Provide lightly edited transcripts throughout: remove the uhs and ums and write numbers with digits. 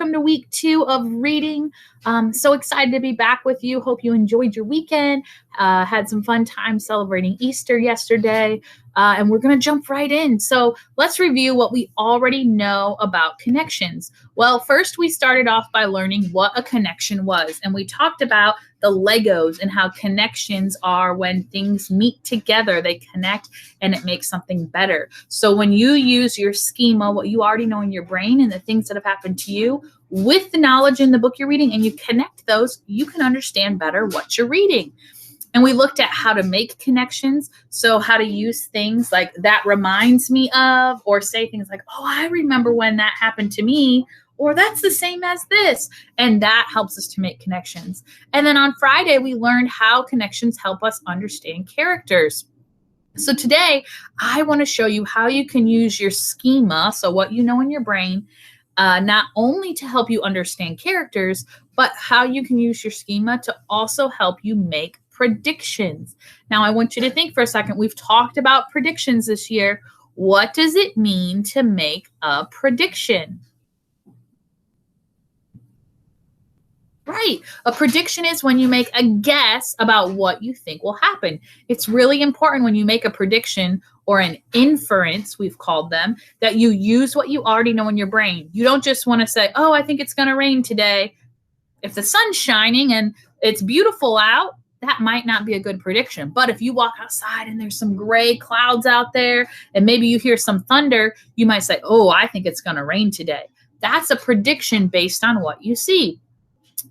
welcome to week 2 of reading. So excited to be back with you. Hope you enjoyed your weekend. Had some fun time celebrating Easter yesterday. And we're going to jump right in. So let's review what we already know about connections. Well, first we started off by learning what a connection was. And we talked about the Legos and how connections are when things meet together, they connect and it makes something better. So when you use your schema, what you already know in your brain and the things that have happened to you with the knowledge in the book you're reading, and you connect those, you can understand better what you're reading. And we looked at how to make connections. So how to use things like that reminds me of, or say things like, oh, I remember when that happened to me, or that's the same as this. And that helps us to make connections. And then on Friday, we learned how connections help us understand characters. So today, I want to show you how you can use your schema, so what you know in your brain, not only to help you understand characters, but how you can use your schema to also help you make predictions. Now, I want you to think for a second. We've talked about predictions this year. What does it mean to make a prediction? Right. A prediction is when you make a guess about what you think will happen. It's really important when you make a prediction or an inference, we've called them, that you use what you already know in your brain. You don't just want to say, oh, I think it's going to rain today. If the sun's shining and it's beautiful out, that might not be a good prediction. But if you walk outside and there's some gray clouds out there and maybe you hear some thunder, you might say, oh, I think it's going to rain today. That's a prediction based on what you see.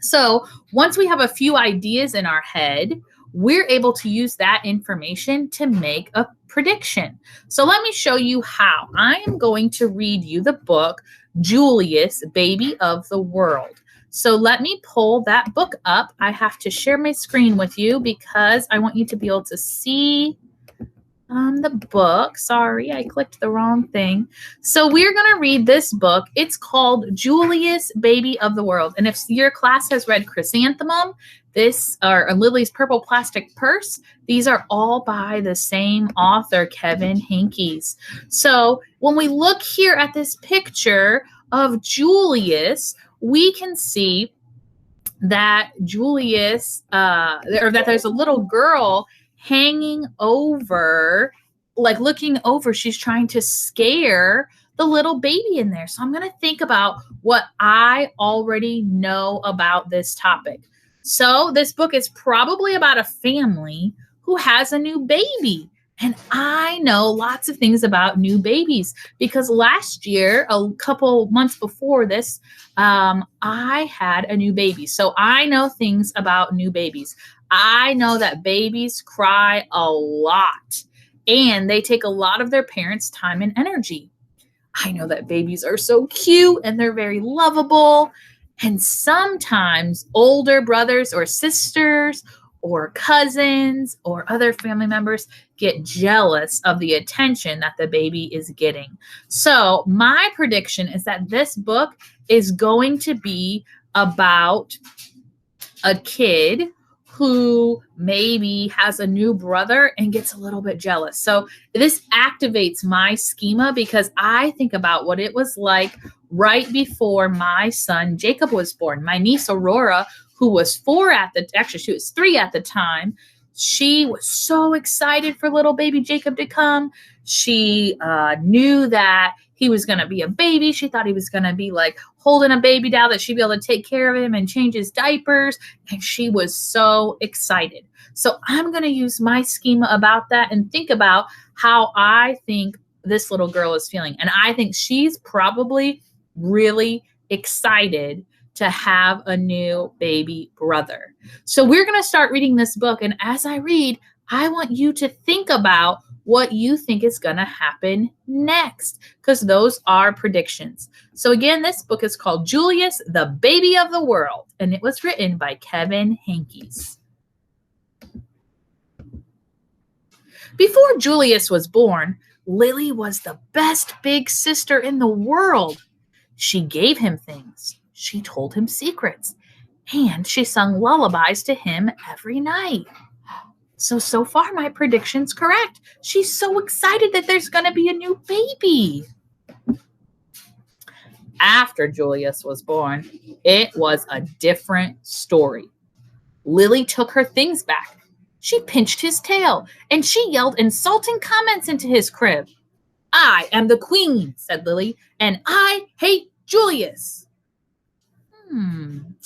So once we have a few ideas in our head, we're able to use that information to make a prediction. So let me show you how. I am going to read you the book, Julius, Baby of the World. So let me pull that book up. I have to share my screen with you because I want you to be able to see the book. Sorry, I clicked the wrong thing. So we're going to read this book. It's called Julius, Baby of the World. And if your class has read Chrysanthemum, this or Lily's Purple Plastic Purse, these are all by the same author, Kevin Henkes. So when we look here at this picture of Julius, we can see that Julius, or that there's a little girl hanging over, like looking over. She's trying to scare the little baby in there. So I'm going to think about what I already know about this topic. So this book is probably about a family who has a new baby. And I know lots of things about new babies because last year, a couple months before this, I had a new baby. So I know things about new babies. I know that babies cry a lot and they take a lot of their parents' time and energy. I know that babies are so cute and they're very lovable. And sometimes older brothers or sisters or cousins or other family members get jealous of the attention that the baby is getting. So my prediction is that this book is going to be about a kid who maybe has a new brother and gets a little bit jealous. So this activates my schema because I think about what it was like right before my son Jacob was born. My niece Aurora, who was 4 actually she was 3 at the time, she was so excited for little baby Jacob to come. She knew that he was going to be a baby. She thought he was going to be like holding a baby doll, that she'd be able to take care of him and change his diapers. And she was so excited. So I'm going to use my schema about that and think about how I think this little girl is feeling. And I think she's probably really excited to have a new baby brother. So we're going to start reading this book. And as I read, I want you to think about what you think is going to happen next, because those are predictions. So again, this book is called Julius, the Baby of the World, and it was written by Kevin Henkes. Before Julius was born, Lily was the best big sister in the world. She gave him things. She told him secrets. And she sung lullabies to him every night. So far, my prediction's correct. She's so excited that there's going to be a new baby. After Julius was born, it was a different story. Lily took her things back. She pinched his tail, and she yelled insulting comments into his crib. I am the queen, said Lily, and I hate Julius. I'm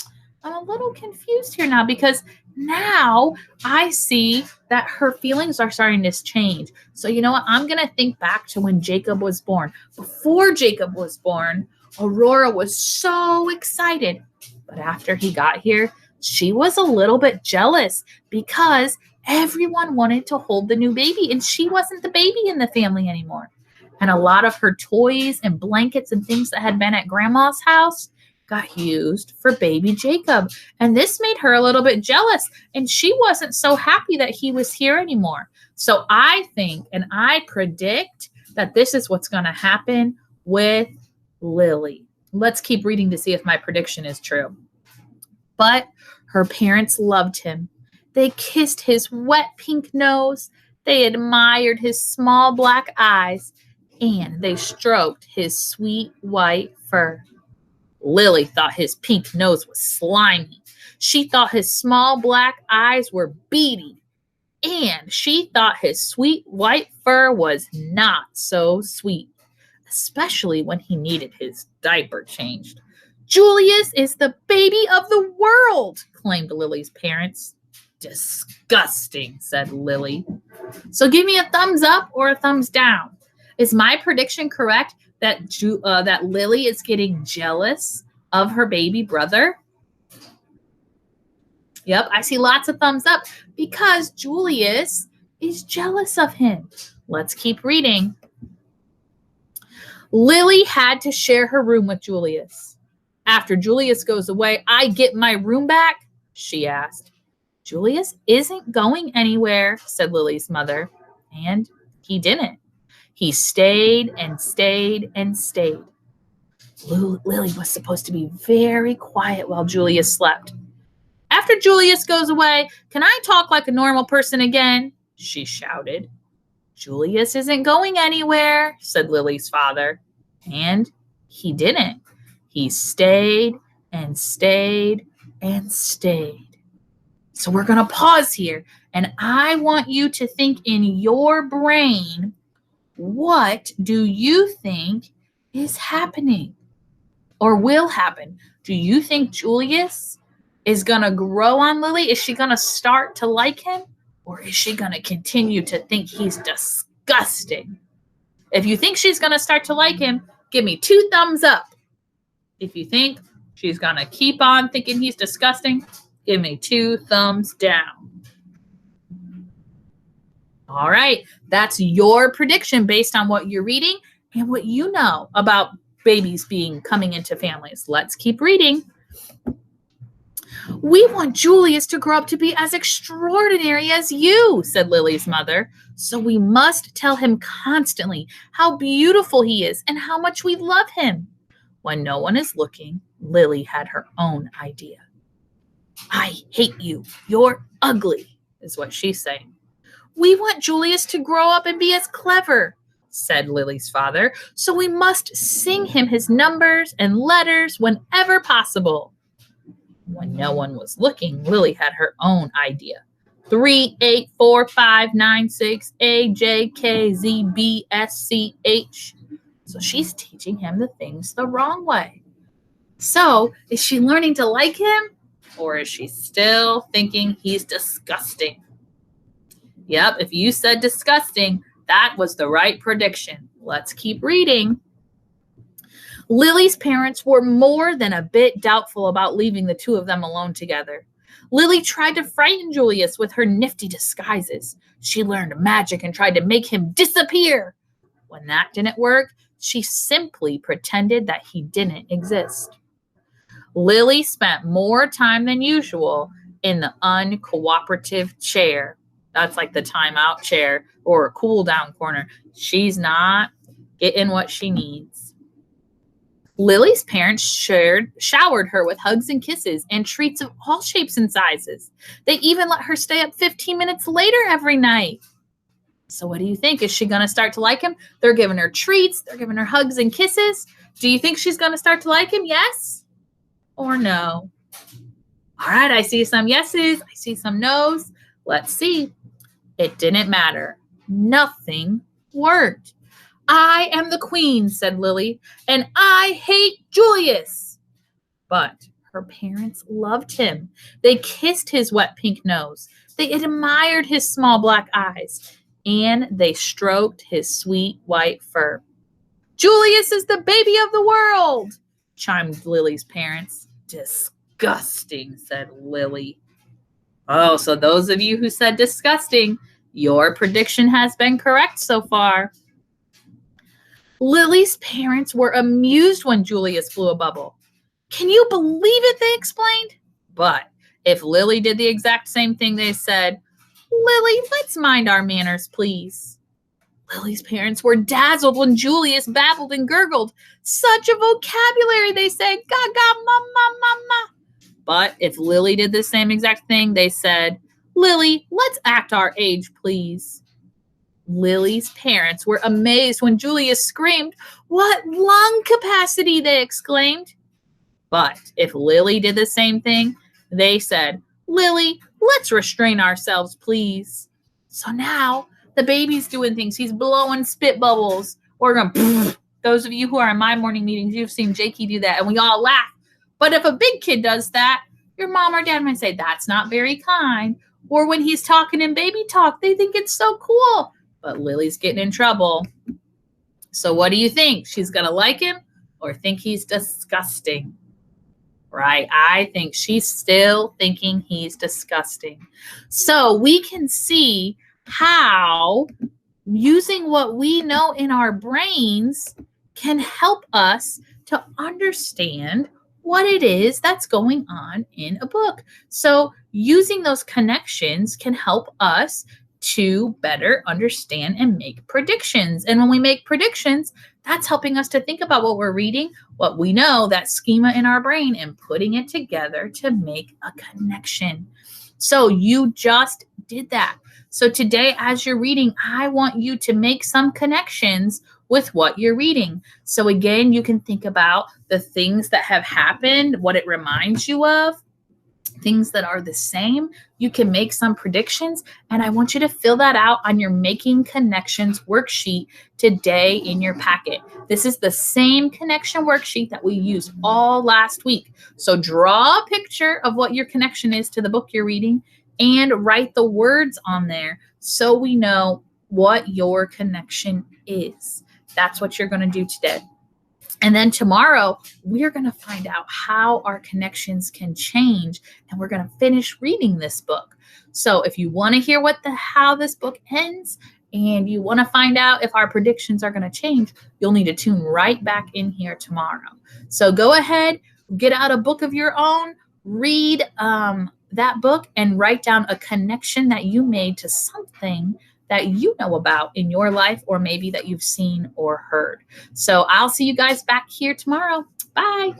a little confused here now because now I see that her feelings are starting to change. So you know what? I'm going to think back to when Jacob was born. Before Jacob was born, Aurora was so excited. But after he got here, she was a little bit jealous because everyone wanted to hold the new baby and she wasn't the baby in the family anymore. And a lot of her toys and blankets and things that had been at grandma's house got used for baby Jacob. And this made her a little bit jealous. And she wasn't so happy that he was here anymore. So I think and I predict that this is what's going to happen with Lily. Let's keep reading to see if my prediction is true. But her parents loved him. They kissed his wet pink nose. They admired his small black eyes. And they stroked his sweet white fur. Lily thought his pink nose was slimy. She thought his small black eyes were beady. And she thought his sweet white fur was not so sweet, especially when he needed his diaper changed. Julius is the baby of the world, claimed Lily's parents. Disgusting, said Lily. So give me a thumbs up or a thumbs down. Is my prediction correct that that Lily is getting jealous of her baby brother? Yep, I see lots of thumbs up because Julius is jealous of him. Let's keep reading. Lily had to share her room with Julius. After Julius goes away, I get my room back? She asked. Julius isn't going anywhere, said Lily's mother. And he didn't. He stayed and stayed and stayed. Lily was supposed to be very quiet while Julius slept. After Julius goes away, can I talk like a normal person again? She shouted. Julius isn't going anywhere, said Lily's father. And he didn't. He stayed and stayed and stayed. So we're going to pause here, and I want you to think in your brain, what do you think is happening or will happen? Do you think Julius is going to grow on Lily? Is she going to start to like him? Or is she going to continue to think he's disgusting? If you think she's going to start to like him, give me 2 thumbs up. If you think she's going to keep on thinking he's disgusting, give me 2 thumbs down. All right, that's your prediction based on what you're reading and what you know about babies coming into families. Let's keep reading. We want Julius to grow up to be as extraordinary as you, said Lily's mother. So we must tell him constantly how beautiful he is and how much we love him. When no one is looking, Lily had her own idea. I hate you. You're ugly, is what she's saying. We want Julius to grow up and be as clever, said Lily's father, so we must sing him his numbers and letters whenever possible. When no one was looking, Lily had her own idea. 3, 8, 4, 5, 9, 6, A, J, K, Z, B, S, C, H. So she's teaching him the things the wrong way. So is she learning to like him? Or is she still thinking he's disgusting? Yep, if you said disgusting, that was the right prediction. Let's keep reading. Lily's parents were more than a bit doubtful about leaving the 2 of them alone together. Lily tried to frighten Julius with her nifty disguises. She learned magic and tried to make him disappear. When that didn't work, she simply pretended that he didn't exist. Lily spent more time than usual in the uncooperative chair. That's like the timeout chair or a cool down corner. She's not getting what she needs. Lily's parents showered her with hugs and kisses and treats of all shapes and sizes. They even let her stay up 15 minutes later every night. So what do you think? Is she going to start to like him? They're giving her treats. They're giving her hugs and kisses. Do you think she's going to start to like him? Yes or no? All right, I see some yeses. I see some nos. Let's see. It didn't matter. Nothing worked. I am the queen, said Lily, and I hate Julius. But her parents loved him. They kissed his wet pink nose. They admired his small black eyes, and they stroked his sweet white fur. Julius is the baby of the world, chimed Lily's parents. Disgusting, said Lily. Oh, so those of you who said disgusting, your prediction has been correct so far. Lily's parents were amused when Julius blew a bubble. Can you believe it, they explained. But if Lily did the exact same thing, they said, Lily, let's mind our manners, please. Lily's parents were dazzled when Julius babbled and gurgled. Such a vocabulary, they said, gaga, mama, mama. But if Lily did the same exact thing, they said, Lily, let's act our age, please. Lily's parents were amazed when Julius screamed, What lung capacity, they exclaimed. But if Lily did the same thing, they said, Lily, let's restrain ourselves, please. So now the baby's doing things. He's blowing spit bubbles. Or going, those of you who are in my morning meetings, you've seen Jakey do that, and we all laugh. But if a big kid does that, your mom or dad might say, that's not very kind. Or when he's talking in baby talk, they think it's so cool. But Lily's getting in trouble. So what do you think? She's going to like him or think he's disgusting? Right? I think she's still thinking he's disgusting. So we can see how using what we know in our brains can help us to understand what it is that's going on in a book. So using those connections can help us to better understand and make predictions. And when we make predictions, that's helping us to think about what we're reading, what we know, that schema in our brain, and putting it together to make a connection. So you just did that. So today, as you're reading, I want you to make some connections with what you're reading. So again, you can think about the things that have happened, what it reminds you of, things that are the same. You can make some predictions, and I want you to fill that out on your Making Connections worksheet today in your packet. This is the same connection worksheet that we used all last week. So draw a picture of what your connection is to the book you're reading and write the words on there so we know what your connection is. That's what you're going to do today. And then tomorrow, we're going to find out how our connections can change, and we're going to finish reading this book. So if you want to hear how this book ends, and you want to find out if our predictions are going to change, you'll need to tune right back in here tomorrow. So go ahead, get out a book of your own, read that book, and write down a connection that you made to something that you know about in your life, or maybe that you've seen or heard. So I'll see you guys back here tomorrow. Bye.